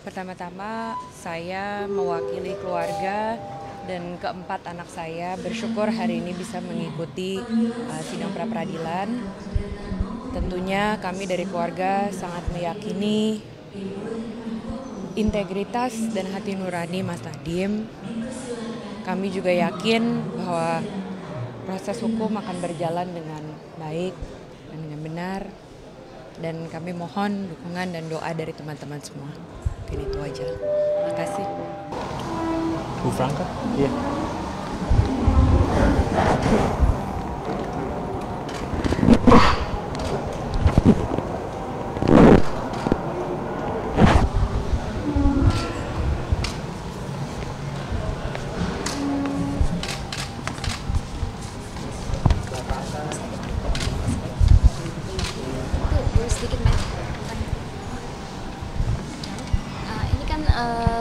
Pertama-tama saya mewakili keluarga dan keempat anak saya bersyukur hari ini bisa mengikuti sidang pra-peradilan. Tentunya kami dari keluarga sangat meyakini integritas dan hati nurani Mas Nadiem. Kami juga yakin bahwa proses hukum akan berjalan dengan baik dan dengan benar. Dan kami mohon dukungan dan doa dari teman-teman semua. Mungkin itu aja. Terima kasih. Bu Franka? Iya. Boleh sedikit, Mas? Ini kan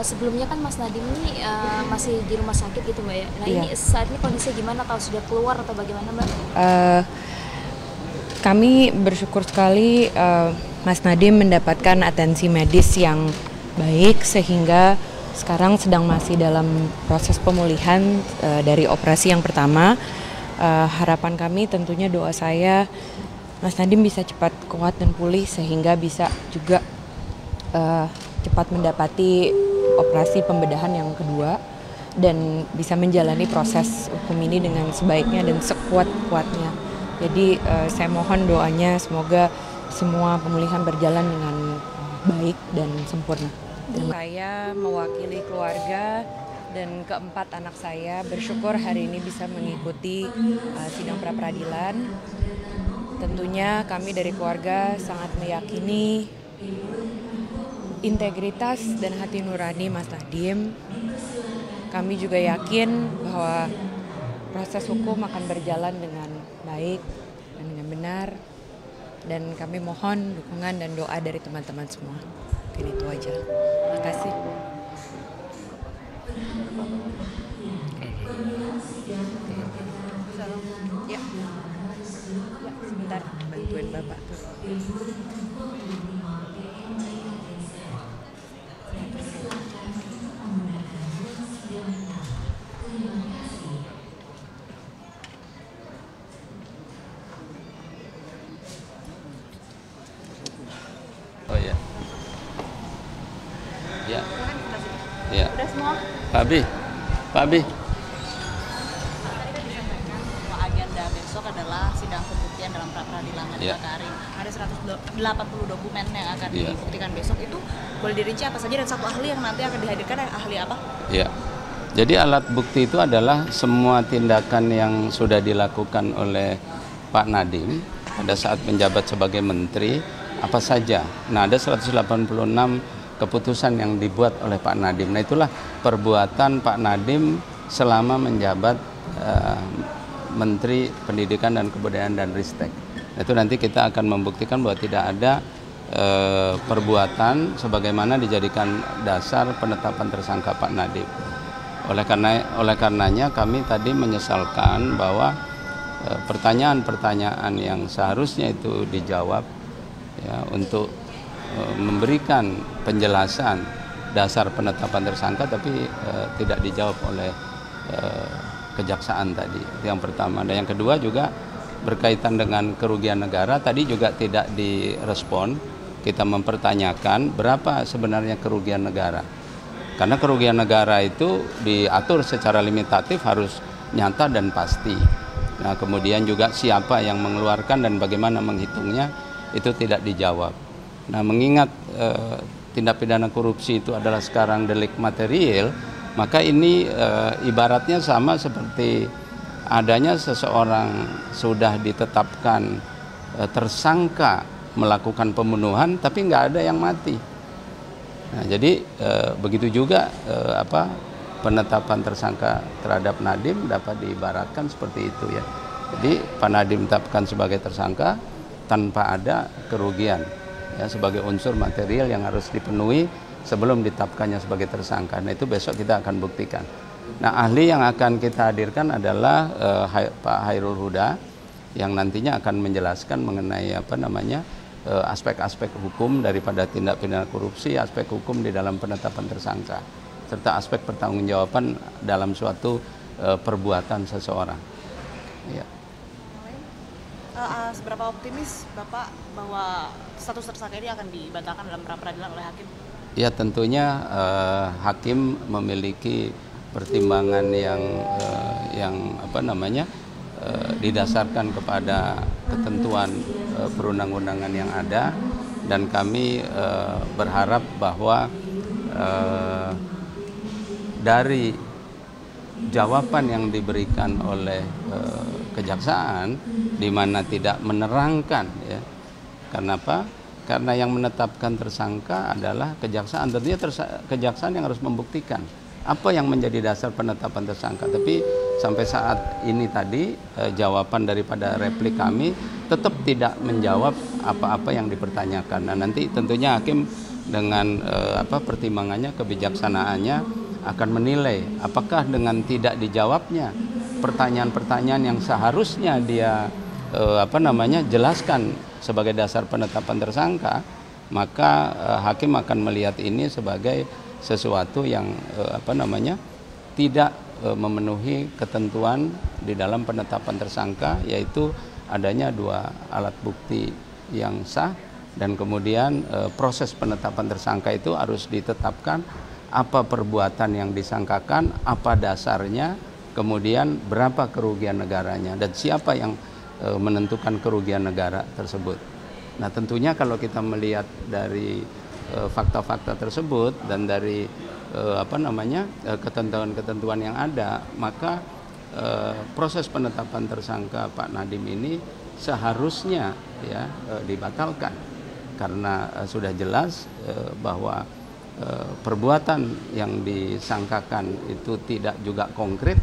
sebelumnya kan Mas Nadiem ini masih di rumah sakit gitu, Mbak ya. Nah, Iya. ini saat ini kondisinya gimana? Kalau sudah keluar atau bagaimana, Mbak? Kami bersyukur sekali Mas Nadiem mendapatkan atensi medis yang baik sehingga sekarang sedang masih dalam proses pemulihan dari operasi yang pertama. Harapan kami tentunya doa saya Mas Nadiem bisa cepat kuat dan pulih sehingga bisa juga cepat mendapati operasi pembedahan yang kedua dan bisa menjalani proses hukum ini dengan sebaiknya dan sekuat-kuatnya. Jadi saya mohon doanya semoga semua pemulihan berjalan dengan baik dan sempurna. Saya mewakili keluarga dan keempat anak saya bersyukur hari ini bisa mengikuti sidang pra-peradilan. Tentunya kami dari keluarga sangat meyakini integritas dan hati nurani Mas Nadiem. Kami juga yakin bahwa proses hukum akan berjalan dengan baik dan dengan benar. Dan kami mohon dukungan dan doa dari teman-teman semua. Mungkin itu aja. Terima kasih. Ya. Ya, sebentar bantuin Bapak tuh. Oh ya. Ya. Ya. Udah semua? Pak Abi. Pak Abi. Agenda besok adalah sidang pembuktian dalam pra-peradilan Iya. Karim. Ada 180 dokumen yang akan Iya. dibuktikan besok. Itu boleh dirinci apa saja dan satu ahli yang nanti akan dihadirkan, ahli apa? Ya. Jadi alat bukti itu adalah semua tindakan yang sudah dilakukan oleh Pak Nadiem pada saat menjabat sebagai menteri apa saja. Nah, ada 186 keputusan yang dibuat oleh Pak Nadiem. Nah, itulah perbuatan Pak Nadiem selama menjabat Menteri Pendidikan dan Kebudayaan dan Ristek. Itu nanti kita akan membuktikan bahwa tidak ada perbuatan sebagaimana dijadikan dasar penetapan tersangka Pak Nadiem. Oleh karenanya kami tadi menyesalkan bahwa pertanyaan-pertanyaan yang seharusnya itu dijawab ya, untuk memberikan penjelasan dasar penetapan tersangka tapi tidak dijawab oleh kejaksaan tadi. Itu yang pertama. Dan yang kedua juga berkaitan dengan kerugian negara tadi juga tidak direspon. Kita mempertanyakan berapa sebenarnya kerugian negara. Karena kerugian negara itu diatur secara limitatif harus nyata dan pasti. Nah, kemudian juga siapa yang mengeluarkan dan bagaimana menghitungnya itu tidak dijawab. Nah, mengingat tindak pidana korupsi itu adalah sekarang delik material, maka ini ibaratnya sama seperti adanya seseorang sudah ditetapkan tersangka melakukan pembunuhan tapi nggak ada yang mati. Nah, jadi begitu juga penetapan tersangka terhadap Nadiem dapat diibaratkan seperti itu ya. Jadi Pak Nadiem ditetapkan sebagai tersangka tanpa ada kerugian ya, sebagai unsur material yang harus dipenuhi sebelum ditetapkannya sebagai tersangka. Nah, itu besok kita akan buktikan. Nah, ahli yang akan kita hadirkan adalah Pak Hairul Huda yang nantinya akan menjelaskan mengenai aspek-aspek hukum daripada tindak pidana korupsi, aspek hukum di dalam penetapan tersangka, serta aspek pertanggungjawaban dalam suatu perbuatan seseorang. Ya. Seberapa optimis Bapak bahwa status tersangka ini akan dibatalkan dalam pra-peradilan oleh hakim? Ya, tentunya hakim memiliki pertimbangan yang didasarkan kepada ketentuan perundang-undangan yang ada, dan kami berharap bahwa dari jawaban yang diberikan oleh kejaksaan, di mana tidak menerangkan, ya, kenapa? Karena yang menetapkan tersangka adalah kejaksaan, tentunya kejaksaan yang harus membuktikan apa yang menjadi dasar penetapan tersangka. Tapi sampai saat ini tadi jawaban daripada replik kami tetap tidak menjawab apa-apa yang dipertanyakan. Nah, nanti tentunya hakim dengan pertimbangannya, kebijaksanaannya akan menilai apakah dengan tidak dijawabnya pertanyaan-pertanyaan yang seharusnya dia jelaskan sebagai dasar penetapan tersangka, maka hakim akan melihat ini sebagai sesuatu yang tidak memenuhi ketentuan di dalam penetapan tersangka, yaitu adanya 2 alat bukti yang sah, dan kemudian proses penetapan tersangka itu harus ditetapkan apa perbuatan yang disangkakan, apa dasarnya, kemudian berapa kerugian negaranya, dan siapa yang menentukan kerugian negara tersebut. Nah, tentunya kalau kita melihat dari fakta-fakta tersebut dan dari ketentuan-ketentuan yang ada, maka proses penetapan tersangka Pak Nadiem ini seharusnya dibatalkan, karena sudah jelas bahwa perbuatan yang disangkakan itu tidak juga konkret,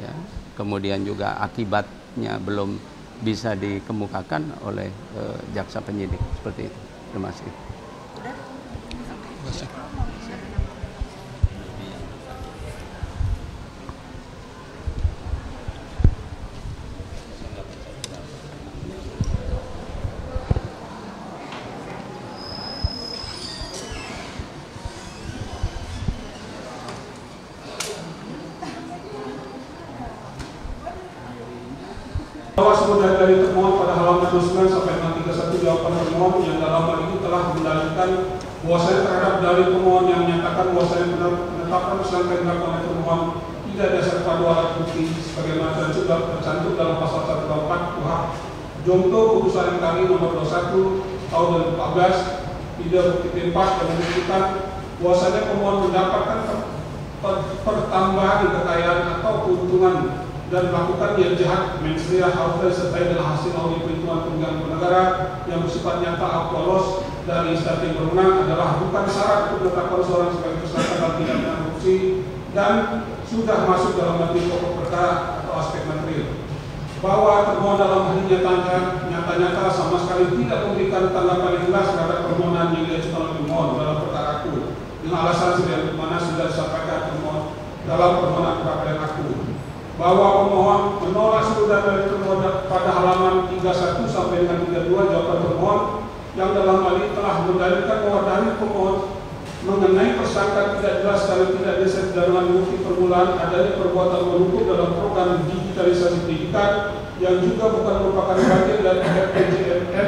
ya, kemudian juga akibatnya belum bisa dikemukakan oleh jaksa penyidik, seperti itu. Terima kasih. Bahwa sebenarnya dari termohon pada halaman 29 sampai 31 jawaban termohon yang dalam hal ini telah mendalilkan bahwasanya terhadap dalil pemohon yang menyatakan bahwasanya penetapan tersangka yang dilakukan oleh termohon tidak dasar pada alat bukti sebagaimana sudah tercantum dalam pasal 124 KUHP Jonto Putusan MKI nomor 21 tahun 2014 tidak bukti tempat yang menunjukkan bahwasanya pemohon mendapatkan pertambahan kekayaan atau keuntungan dan melakukan niat jahat, mensrea, harta disertai dengan hasil audit perhitungan kerugian negara yang bersifat nyata atau lolos dari instansi yang berwenang adalah bukan syarat untuk menetapkan seorang sebagai tersangka dalam tindak pidana korupsi dan sudah masuk dalam materi pokok perkara atau aspek material. Bahwa termohon dalam hal ini nyata-nyata sama sekali tidak memberikan tanggapan yang jelas terhadap permohonan yang diajukan oleh pemohon dalam perkara aku dengan alasan sebagaimana sudah disampaikan pemohon dalam permohonan pra-peradilan aku, bahwa pemohon menolak seluruh dari termohon pada halaman 31 sampai dengan 32 jawaban termohon yang dalam hal ini telah mendalilkan bahwa dalil pemohon mengenai tersangka tidak jelas karena tidak disertai dengan bukti permulaan adanya perbuatan mendukung dalam program digitalisasi pendidikan yang juga bukan merupakan bagian dari RPJMN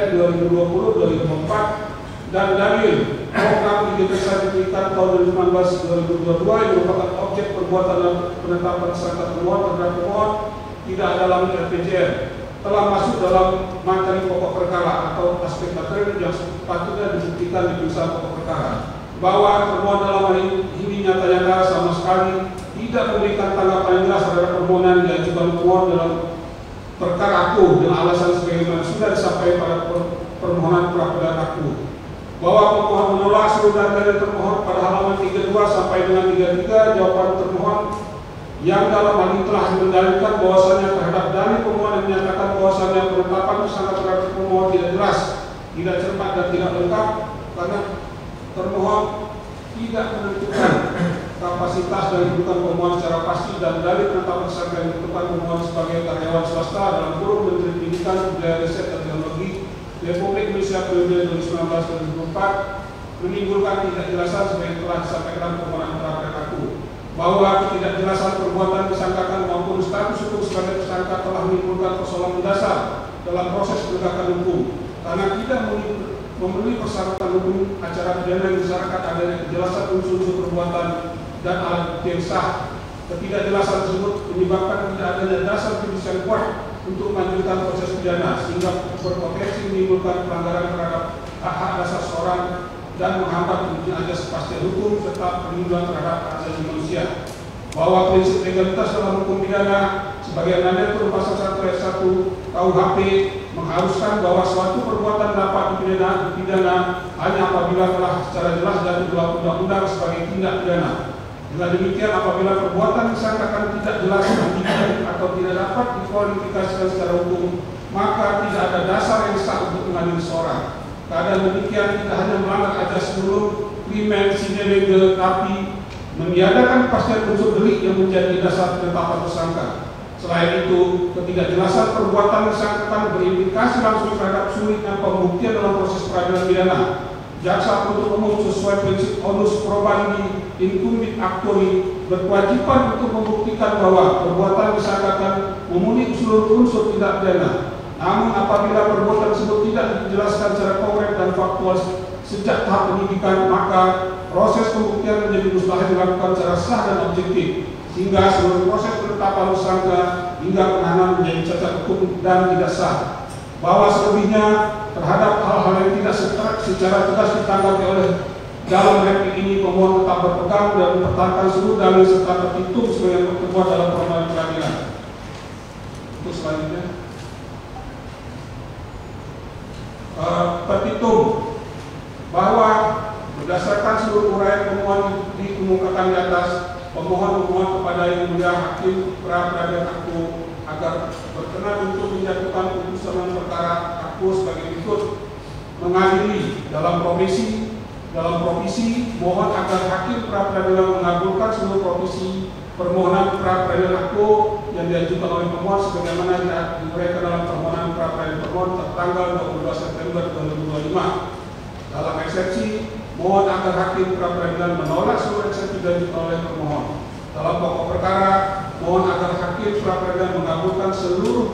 2020-2024 dan dalil program digitalisasi pendidikan tahun 2019-2022 yang merupakan objek perbuatan dan penetapan tersangka termohon terhadap pemohon tidak dalam RPJM telah masuk dalam materi pokok perkara atau aspek materi yang sepatutnya dibuktikan di pemeriksaan pokok perkara, bahwa termohon dalam hal ini nyata-nyata sama sekali tidak memberikan tanggapan jelas terhadap permohonan yang diajukan pemohon dalam perkara aku dengan alasan sebagaimana sudah disampaikan pada permohonan pra-peradilan aku, bahwa pemohon menolak seluruh dari termohon pada halaman 32 sampai dengan 33 jawaban termohon yang dalam hal ini telah mendalilkan bahwasannya terhadap dalil pemohon yang menyatakan bahwasannya penetapan tersangka terhadap pemohon tidak jelas, tidak cermat dan tidak lengkap karena termohon tidak menentukan kapasitas dan kedudukan pemohon secara pasti dan dalil penetapan tersangka yang ditentukan pemohon sebagai karyawan swasta dalam kurung Menteri Pendidikan, Budaya, Riset dan Teknologi Republik Indonesia periode 2019-2024 menimbulkan ketidakjelasan sebagai telah disampaikan permohonan pra aku bahwa ketidakjelasan perbuatan disangkakan maupun status hukum sebagai tersangka telah menimbulkan persoalan mendasar dalam proses penegakan hukum karena tidak memenuhi persyaratan hukum acara pidana yang disyaratkan adanya kejelasan unsur-unsur perbuatan dan alat bukti yang sah. Ketidakjelasan tersebut menyebabkan tidak adanya dasar juridis yang kuat untuk melanjutkan proses pidana sehingga berpotensi menimbulkan pelanggaran terhadap hak-hak dasar seorang dan menghambat wujudnya azas kepastian hukum serta perlindungan terhadap hak asasi manusia. Bahwa prinsip legalitas dalam hukum pidana sebagaimana diatur pasal 1 ayat 1 KUHP mengharuskan bahwa suatu perbuatan dapat dipidana hanya apabila telah secara jelas dan dibuat undang-undang sebagai tindak pidana. Dengan demikian, apabila perbuatan disangkakan tidak jelas atau tidak dapat dikualifikasikan secara hukum, maka tidak ada dasar yang sah untuk mengadili seorang. Keadaan demikian tidak hanya melanggar azas seluruh krimen sine lege, tapi meniadakan kepastian unsur delik yang menjadi dasar penetapan tersangka. Selain itu, ketidakjelasan perbuatan disangkakan berimplikasi langsung terhadap sulitnya pembuktian dalam proses peradilan pidana. Jaksa penuntut umum sesuai prinsip onus probandi incumbit actuari berkewajiban untuk membuktikan bahwa perbuatan disangkakan memenuhi seluruh unsur tindak pidana. Namun apabila perbuatan tersebut tidak dijelaskan secara konkret dan faktual sejak tahap penyidikan, maka proses pembuktian menjadi mustahil dilakukan secara sah dan objektif, sehingga seluruh proses penetapan tersangka hingga penahanan menjadi cacat hukum dan tidak sah. Bahwa selebihnya terhadap hal-hal yang tidak secara tegas ditanggapi oleh dalam replik ini, pemohon tetap berpegang dan mempertahankan seluruh dalil serta petitum sebagai terbuat dalam permohonan peradilan. Untuk selanjutnya, petitum bahwa berdasarkan seluruh uraian pemohon dikemukakan di atas, pemohon memohon kepada Yang Mulia Hakim pra Peradilan Aku agar berkenan untuk menjatuhkan putusan perkara aku sebagai berikut: mengadili dalam provisi mohon agar Hakim pra Peradilan mengabulkan seluruh provisi permohonan pra peradilan aku yang diajukan oleh pemohon sebagaimana diuraikan dalam permohonan pra peradilan pemohon tertanggal 22 September 2025. Dalam eksepsi, mohon agar Hakim pra Peradilan menolak seluruh eksepsi diajukan oleh pemohon. Dalam pokok perkara, mohon agar Hakim pra Peradilan mengabulkan seluruh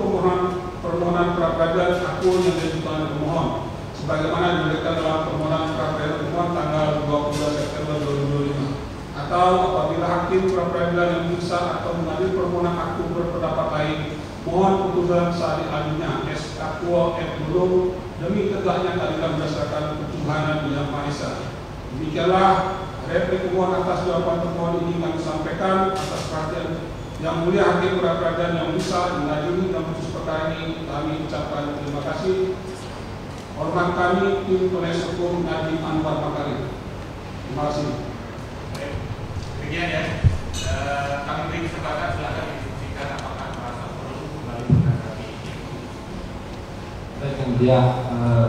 permohonan pra peradilan aku yang diajukan oleh pemohon sebagaimana diuraikan dalam permohonan pra peradilan pemohon tanggal 22 September 2025. Atau apabila Hakim pra Peradilan yang bisa atau mengadil permohonan aku berpendapat lain, mohon putusan seadil-adilnya es aquo et nulum demi tegaknya keadilan berdasarkan ketuhanan Yang Maha Esa. Demikianlah replik pemohon atas jawaban pemohon ini kami sampaikan atas perhatian Yang Mulia Hakim pra Peradilan yang bisa mengadili dalam putus perkara ini. Kami ucapkan terima kasih. Hormat kami tim penasihat hukum Nadiem Anwar Makarim. Terima kasih. Demikian ya, kami beri kesempatan, silakan diskusikan apakah merasa perlu kembali menanggapi. Baik, yang dia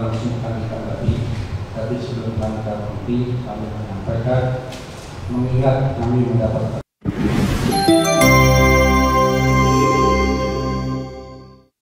langsung kami tanggapi. Tadi sebelum kami tanggapi, kami menyampaikan mengingat kami mendapat